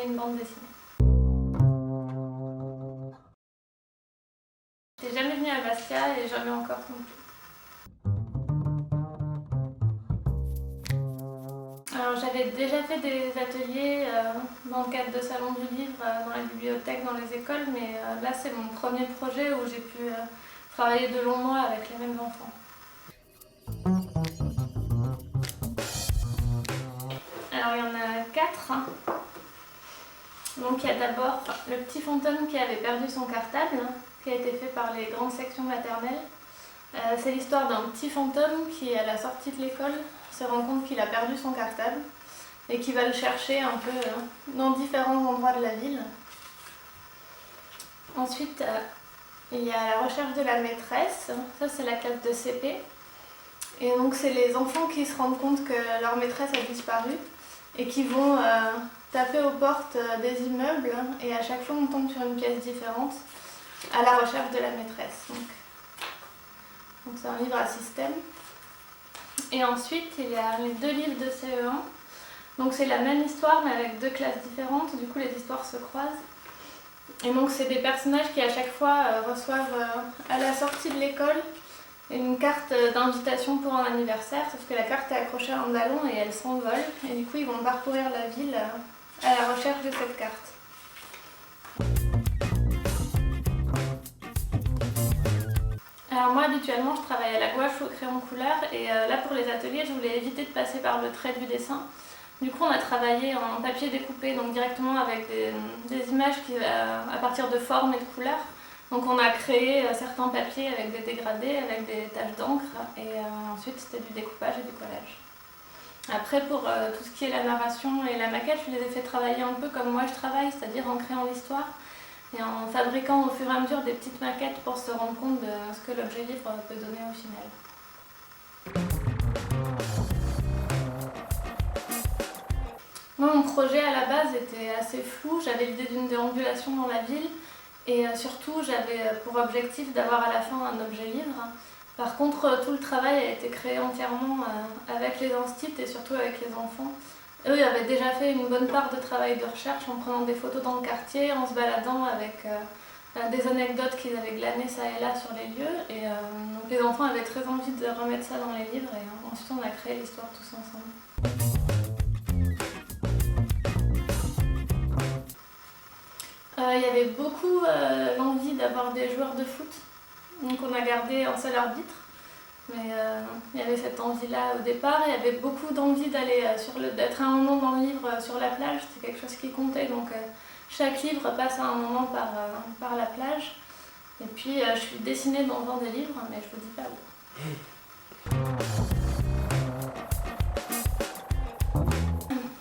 une bande dessinée. J'étais jamais venue à Bastia et jamais encore non plus. Alors j'avais déjà fait des ateliers dans le cadre de salons du livre, dans les bibliothèques, dans les écoles, mais là c'est mon premier projet où j'ai pu travailler de longs mois avec les mêmes enfants. Alors il y en a 4. Donc il y a d'abord le petit fantôme qui avait perdu son cartable, qui a été fait par les grandes sections maternelles. C'est l'histoire d'un petit fantôme qui, à la sortie de l'école, se rend compte qu'il a perdu son cartable et qui va le chercher un peu dans différents endroits de la ville. Ensuite, il y a la recherche de la maîtresse, ça c'est la classe de CP. Et donc c'est les enfants qui se rendent compte que leur maîtresse a disparu et qui vont taper aux portes des immeubles et à chaque fois on tombe sur une pièce différente à la recherche de la maîtresse. Donc c'est un livre à système. Et ensuite il y a les 2 livres de CE1. Donc c'est la même histoire mais avec 2 classes différentes, du coup les histoires se croisent. Et donc c'est des personnages qui à chaque fois reçoivent à la sortie de l'école une carte d'invitation pour un anniversaire, sauf que la carte est accrochée à un ballon et elle s'envole. Et du coup ils vont parcourir la ville à la recherche de cette carte. Alors moi habituellement je travaille à la gouache ou au crayon couleur et là pour les ateliers je voulais éviter de passer par le trait du dessin. Du coup on a travaillé en papier découpé, donc directement avec des images à partir de formes et de couleurs. Donc on a créé certains papiers avec des dégradés, avec des taches d'encre et ensuite c'était du découpage et du collage. Après pour tout ce qui est la narration et la maquette, je les ai fait travailler un peu comme moi je travaille, c'est-à-dire en créant l'histoire et en fabriquant au fur et à mesure des petites maquettes pour se rendre compte de ce que l'objet livre peut donner au final. Moi, mon projet à la base était assez flou, j'avais l'idée d'une déambulation dans la ville et surtout j'avais pour objectif d'avoir à la fin un objet livre. Par contre, tout le travail a été créé entièrement avec les instituts et surtout avec les enfants. Eux avaient déjà fait une bonne part de travail de recherche en prenant des photos dans le quartier, en se baladant avec des anecdotes qu'ils avaient glanées ça et là sur les lieux. Et donc les enfants avaient très envie de remettre ça dans les livres et ensuite on a créé l'histoire tous ensemble. Il y avait beaucoup l'envie d'avoir des joueurs de foot, donc on a gardé un seul arbitre. Mais il y avait cette envie-là au départ, il y avait beaucoup d'envie d'être à un moment dans le livre sur la plage, c'était quelque chose qui comptait, donc chaque livre passe à un moment par la plage. Et puis je suis dessinée dans des livres, mais je vous dis pas où.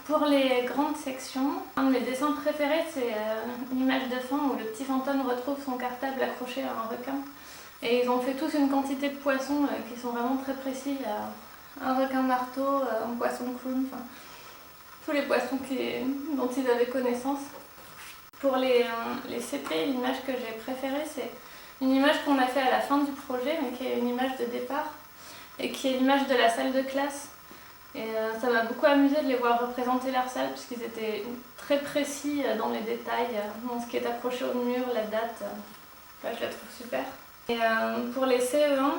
Pour les grandes sections, un de mes dessins préférés c'est une image de fin où le petit fantôme retrouve son cartable accroché à un requin. Et ils ont fait tous une quantité de poissons qui sont vraiment très précis. Un requin marteau, un poisson clown, enfin, tous les poissons dont ils avaient connaissance. Pour les CP, l'image que j'ai préférée, c'est une image qu'on a fait à la fin du projet, mais qui est une image de départ, et qui est l'image de la salle de classe. Et ça m'a beaucoup amusé de les voir représenter leur salle, puisqu'ils étaient très précis dans les détails, dans ce qui est accroché au mur, la date. Je la trouve super. Et pour les CE1,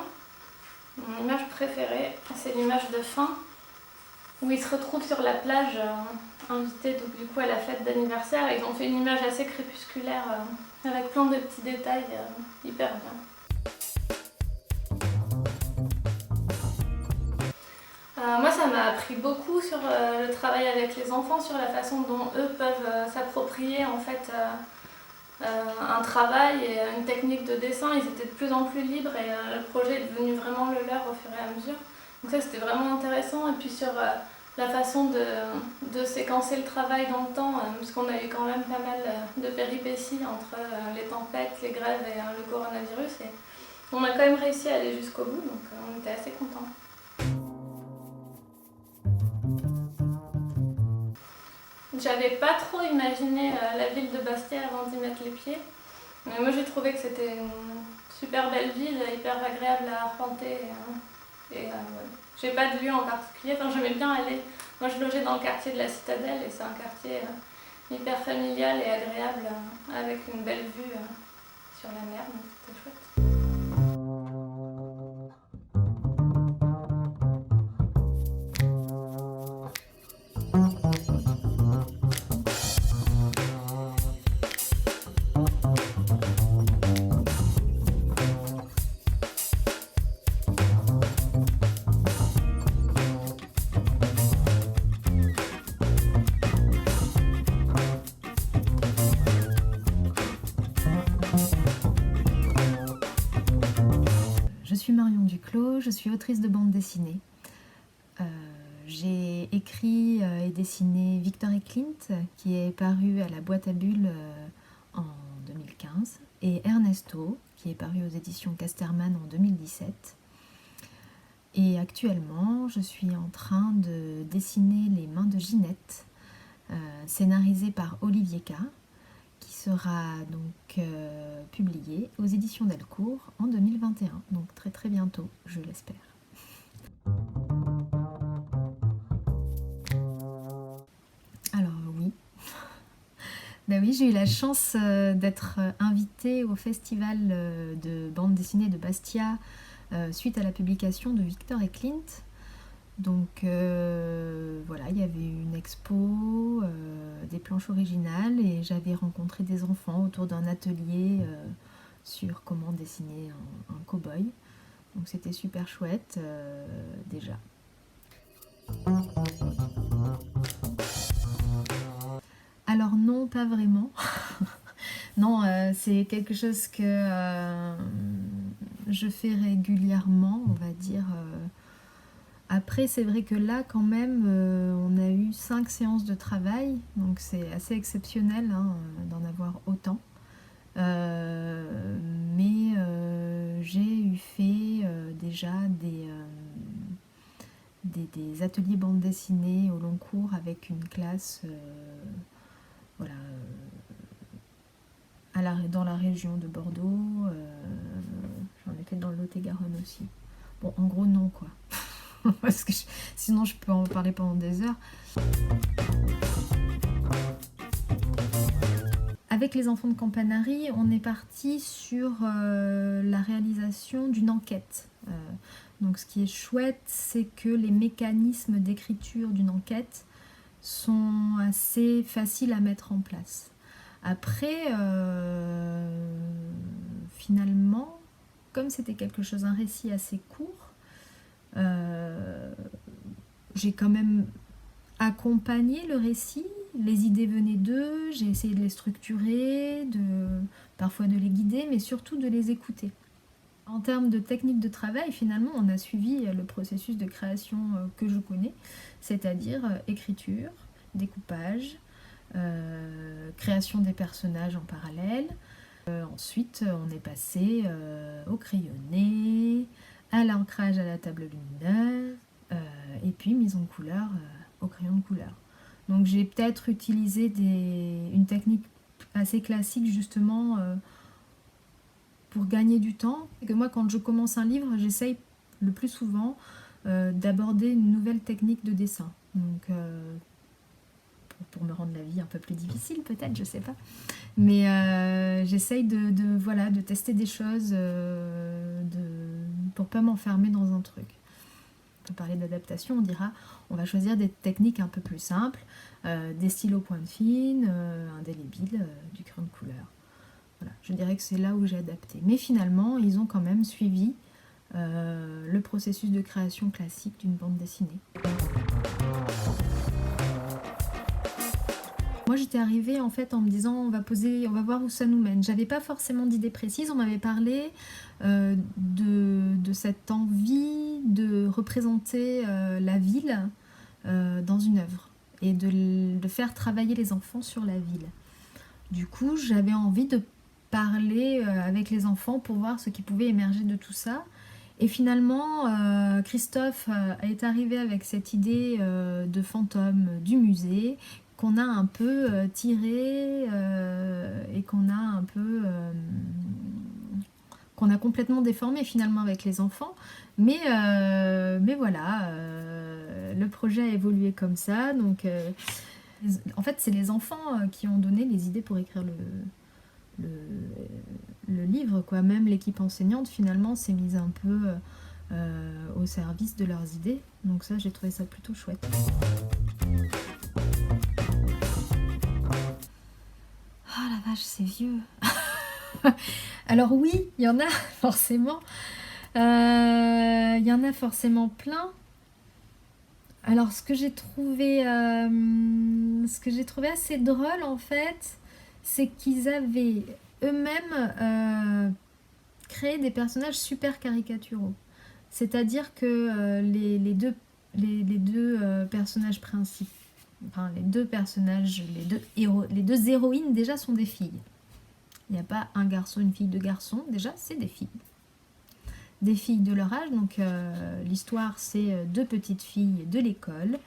mon image préférée, c'est l'image de fin, où ils se retrouvent sur la plage, invités donc, du coup, à la fête d'anniversaire. Ils ont fait une image assez crépusculaire, avec plein de petits détails, hyper bien. Moi, ça m'a appris beaucoup sur le travail avec les enfants, sur la façon dont eux peuvent s'approprier en fait un travail et une technique de dessin. Ils étaient de plus en plus libres et le projet est devenu vraiment le leur au fur et à mesure. Donc ça c'était vraiment intéressant. Et puis sur la façon de séquencer le travail dans le temps, puisqu'on a eu quand même pas mal de péripéties entre les tempêtes, les grèves et le coronavirus. Et on a quand même réussi à aller jusqu'au bout, donc on était assez contents. J'avais pas trop imaginé la ville de Bastia avant d'y mettre les pieds. Mais moi j'ai trouvé que c'était une super belle ville, hyper agréable à arpenter. J'ai pas de lieu en particulier, enfin, j'aimais bien aller. Moi je logeais dans le quartier de la Citadelle et c'est un quartier hyper familial et agréable avec une belle vue sur la mer, donc c'était chouette. Je suis Marion Duclos, je suis autrice de bande dessinée. J'ai écrit et dessiné Victor et Clint, qui est paru à la boîte à bulles en 2015, et Ernesto, qui est paru aux éditions Casterman en 2017. Et actuellement, je suis en train de dessiner Les mains de Ginette, scénarisé par Olivier K, qui sera donc publié aux éditions Delcourt en 2021, donc très très bientôt, je l'espère. Alors oui, ben oui, j'ai eu la chance d'être invitée au festival de bande dessinée de Bastia suite à la publication de Victor et Clint. Donc voilà, il y avait une expo, des planches originales, et j'avais rencontré des enfants autour d'un atelier sur comment dessiner un cow-boy. Donc c'était super chouette déjà. Alors non, pas vraiment. Non, c'est quelque chose que je fais régulièrement, on va dire. Après, c'est vrai que là, quand même, on a eu 5 séances de travail, donc c'est assez exceptionnel d'en avoir autant. Mais j'ai eu fait déjà des ateliers bande dessinée au long cours avec une classe voilà, dans la région de Bordeaux. J'en ai fait dans le Lot-et-Garonne aussi. Bon, en gros, non, quoi. Parce que sinon je peux en parler pendant des heures. Avec les enfants de Campanari, on est parti sur la réalisation d'une enquête. Donc ce qui est chouette, c'est que les mécanismes d'écriture d'une enquête sont assez faciles à mettre en place. Après, finalement, comme c'était quelque chose, un récit assez court, j'ai quand même accompagné le récit, les idées venaient d'eux, j'ai essayé de les structurer, parfois de les guider, mais surtout de les écouter. En termes de technique de travail, finalement, on a suivi le processus de création que je connais, c'est-à-dire écriture, découpage, création des personnages en parallèle. Ensuite, on est passé au crayonné, à l'ancrage à la table lumineuse, et puis mise en couleur au crayon de couleur. Donc j'ai peut-être utilisé une technique assez classique justement pour gagner du temps. Et que moi, quand je commence un livre, j'essaye le plus souvent d'aborder une nouvelle technique de dessin. Donc pour me rendre la vie un peu plus difficile peut-être, je sais pas. Mais j'essaye de tester des choses pour pas m'enfermer dans un truc. On peut parler d'adaptation, on dira on va choisir des techniques un peu plus simples, des stylos pointe fine, indélébile, du crayon de couleur. Voilà, je dirais que c'est là où j'ai adapté. Mais finalement, ils ont quand même suivi le processus de création classique d'une bande dessinée. Moi j'étais arrivée en fait en me disant on va voir où ça nous mène. J'avais pas forcément d'idée précise, on m'avait parlé de cette envie de représenter la ville dans une œuvre et de faire travailler les enfants sur la ville. Du coup j'avais envie de parler avec les enfants pour voir ce qui pouvait émerger de tout ça. Et finalement, Christophe est arrivé avec cette idée de fantôme du musée qu'on a un peu tiré et qu'on a complètement déformé finalement avec les enfants. Mais voilà, le projet a évolué comme ça. Donc En fait, c'est les enfants qui ont donné les idées pour écrire le, le livre, quoi. Même l'équipe enseignante, finalement, s'est mise un peu au service de leurs idées. Donc ça, j'ai trouvé ça plutôt chouette. Ah la vache, c'est vieux. Alors oui, il y en a forcément. Il y en a forcément plein. Alors ce que j'ai trouvé assez drôle en fait, c'est qu'ils avaient eux-mêmes créé des personnages super caricaturaux. C'est-à-dire que les deux personnages principaux, enfin les deux personnages, les deux héroïnes déjà sont des filles. Il n'y a pas un garçon, une fille, deux garçons, déjà c'est des filles. Des filles de leur âge, donc l'histoire c'est deux petites filles de l'école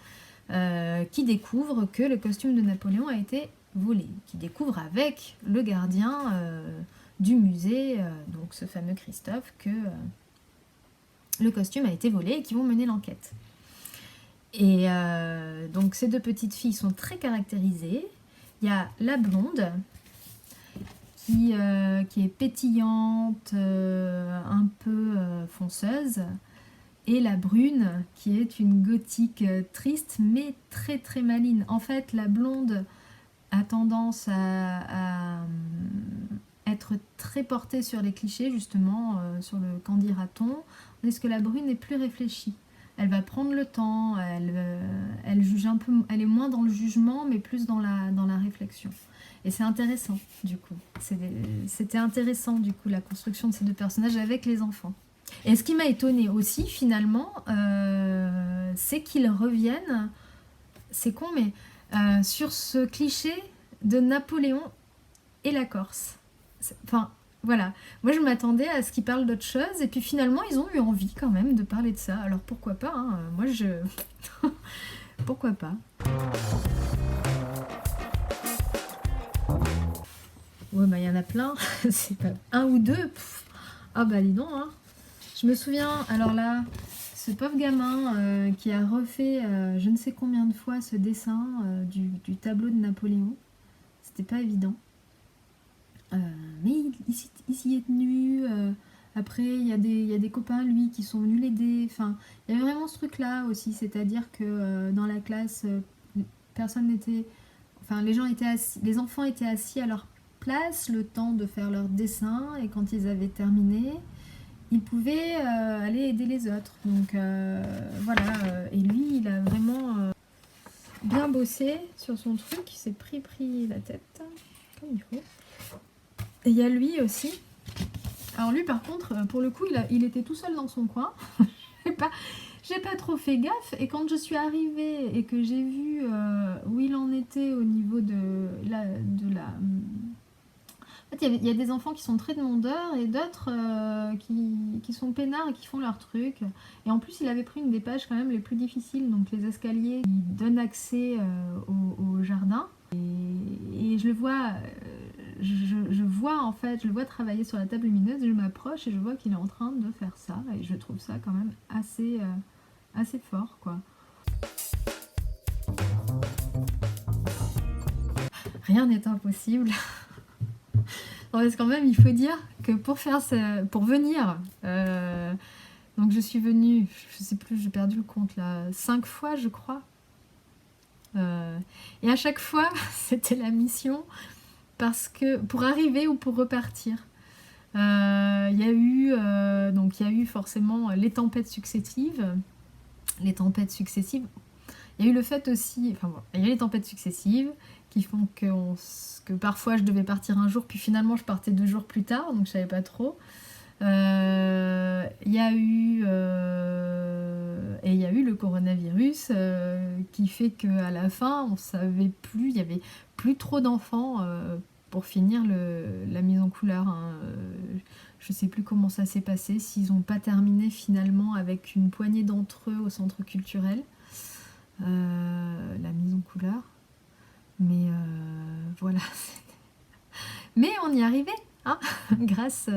qui découvrent que le costume de Napoléon a été volé, qui découvrent avec le gardien du musée, donc ce fameux Christophe, que le costume a été volé et qui vont mener l'enquête. Et donc ces deux petites filles sont très caractérisées. Il y a la blonde qui est pétillante, un peu fonceuse, et la brune qui est une gothique triste mais très très maligne. En fait, la blonde a tendance à être très portée sur les clichés, justement, sur le qu'en dira-t-on, tandis que la brune est plus réfléchie. Elle va prendre le temps, elle juge un peu, elle est moins dans le jugement, mais plus dans la réflexion. Et c'est intéressant, du coup. C'était intéressant, du coup, la construction de ces deux personnages avec les enfants. Et ce qui m'a étonnée aussi, finalement, c'est qu'ils reviennent, c'est con, mais sur ce cliché de Napoléon et la Corse. Enfin, voilà. Moi, je m'attendais à ce qu'ils parlent d'autre chose, et puis finalement, ils ont eu envie quand même de parler de ça. Alors pourquoi pas, hein. Moi, pourquoi pas. Ouais, bah, il y en a plein. C'est pas un ou deux. Ah bah, dis donc, hein. Je me souviens, alors là, ce pauvre gamin qui a refait je ne sais combien de fois ce dessin du tableau de Napoléon. C'était pas évident. Mais il s'y est tenu. Après, il y a des copains, lui, qui sont venus l'aider. Enfin, il y avait vraiment ce truc-là aussi. C'est-à-dire que dans la classe, personne n'était... Enfin, les enfants étaient assis à leur place, le temps de faire leur dessin. Et quand ils avaient terminé, ils pouvaient aller aider les autres. Donc, voilà. Et lui, il a vraiment bien bossé sur son truc. Il s'est pris la tête, comme il faut. Et il y a lui aussi. Alors lui par contre, pour le coup, il était tout seul dans son coin. J'ai pas trop fait gaffe. Et quand je suis arrivée et que j'ai vu où il en était au niveau de la... En fait, il y a des enfants qui sont très demandeurs et d'autres qui sont peinards et qui font leur truc. Et en plus, il avait pris une des pages quand même les plus difficiles, donc les escaliers qui donnent accès au jardin. Et je le vois... Je vois travailler sur la table lumineuse, je m'approche et je vois qu'il est en train de faire ça, et je trouve ça quand même assez fort, quoi. Rien n'est impossible. Non, parce quand même, il faut dire que pour venir, donc je suis venue, je sais plus, j'ai perdu le compte là, 5 fois je crois. Et à chaque fois, c'était la mission. Parce que pour arriver ou pour repartir, il y a eu forcément les tempêtes successives. Il y a eu le fait aussi, enfin bon, il y a les tempêtes successives qui font que parfois je devais partir un jour, puis finalement je partais 2 jours plus tard, donc je savais pas trop. Il y a eu le coronavirus qui fait qu'à la fin on savait plus, il y avait plus trop d'enfants pour finir la mise en couleur, hein. Je sais plus comment ça s'est passé, s'ils n'ont pas terminé finalement avec une poignée d'entre eux au centre culturel la mise en couleur, mais voilà. Mais on y arrivait, hein, grâce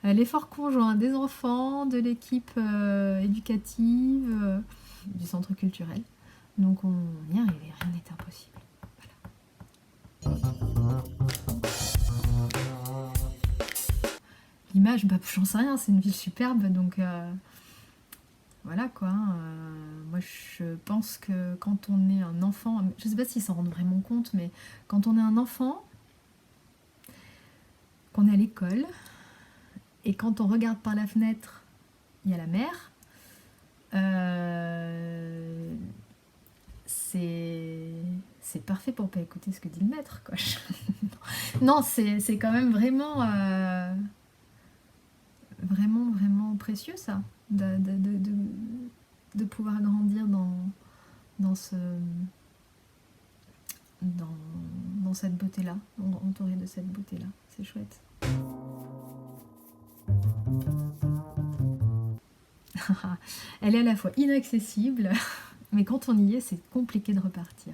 à l'effort conjoint des enfants, de l'équipe éducative, du centre culturel. Donc on y arrivait, rien n'est impossible. l'image, bah, j'en sais rien, c'est une ville superbe, donc voilà quoi. Moi je pense que quand on est un enfant, je sais pas s'ils s'en rendent vraiment compte, mais quand on est un enfant, qu'on est à l'école, et quand on regarde par la fenêtre, il y a la mer, c'est parfait pour pas écouter ce que dit le maître, quoi. Non, c'est quand même vraiment, vraiment précieux ça, de pouvoir grandir dans ce, dans cette beauté-là, entouré de cette beauté-là. C'est chouette. Elle est à la fois inaccessible, mais quand on y est, c'est compliqué de repartir.